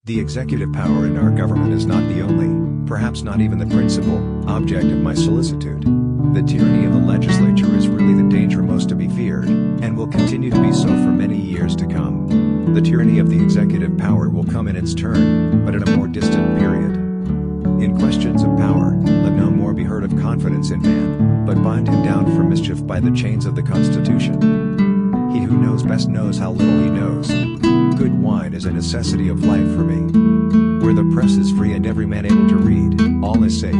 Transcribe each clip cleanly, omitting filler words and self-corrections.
The executive power in our government is not the only, perhaps not even the principal, object of my solicitude. The tyranny of the legislature is really the danger most to be feared, and will continue to be so for many years to come. The tyranny of the executive power will come in its turn, but at a more distant period. In questions of power, let no more be heard of confidence in man, but bind him down for mischief by the chains of the Constitution. He who knows best knows how little he knows. Good wine is a necessity of life for me. Where the press is free and every man able to read, all is safe.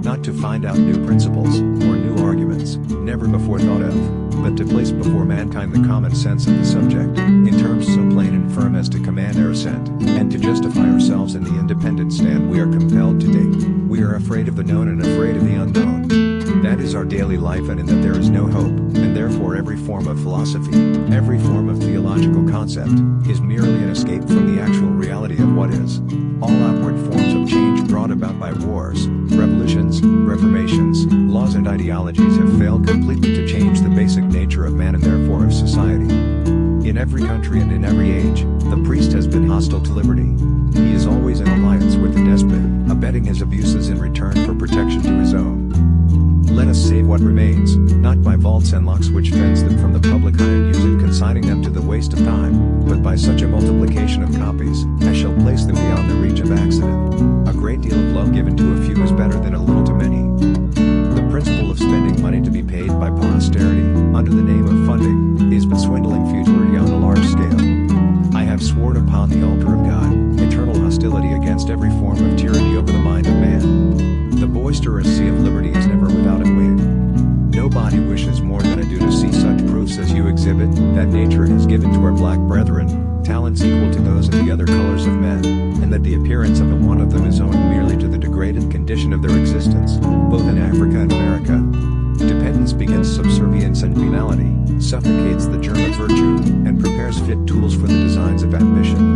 Not to find out new principles, or new arguments, never before thought of, but to place before mankind the common sense of the subject, in terms so plain and firm as to command their assent, and to justify ourselves in the independent stand we are compelled to take. We are afraid of the known and afraid of the unknown. That is our daily life, and in that there is no hope, and therefore every form of philosophy, every form of theological concept, is merely an escape from the actual reality of what is. All outward forms of change brought about by wars, revolutions, reformations, laws and ideologies have failed completely to change the basic nature of man and therefore of society. In every country and in every age, the priest has been hostile to liberty. He is always in alliance with the despot, abetting his abuses in return for protection to his own. Let us save what remains, not by vaults and locks which fence them from the public eye and use in consigning them to the waste of time, but by such a multiplication of copies, as shall place them beyond the reach of accident. A great deal of love given to a few is better than a little to many. The principle of spending money to be paid by posterity, under the name of funding, is but swindling futility on a large scale. I have sworn upon the altar of God, eternal hostility against every form of tyranny over the mind of man. The boisterous sea of liberty is never without a wave. Nobody wishes more than I do to see such proofs as you exhibit, that nature has given to our black brethren, talents equal to those of the other colors of men, and that the appearance of the one of them is owing merely to the degraded condition of their existence, both in Africa and America. Dependence begets subservience and venality, suffocates the germ of virtue, and prepares fit tools for the designs of ambition.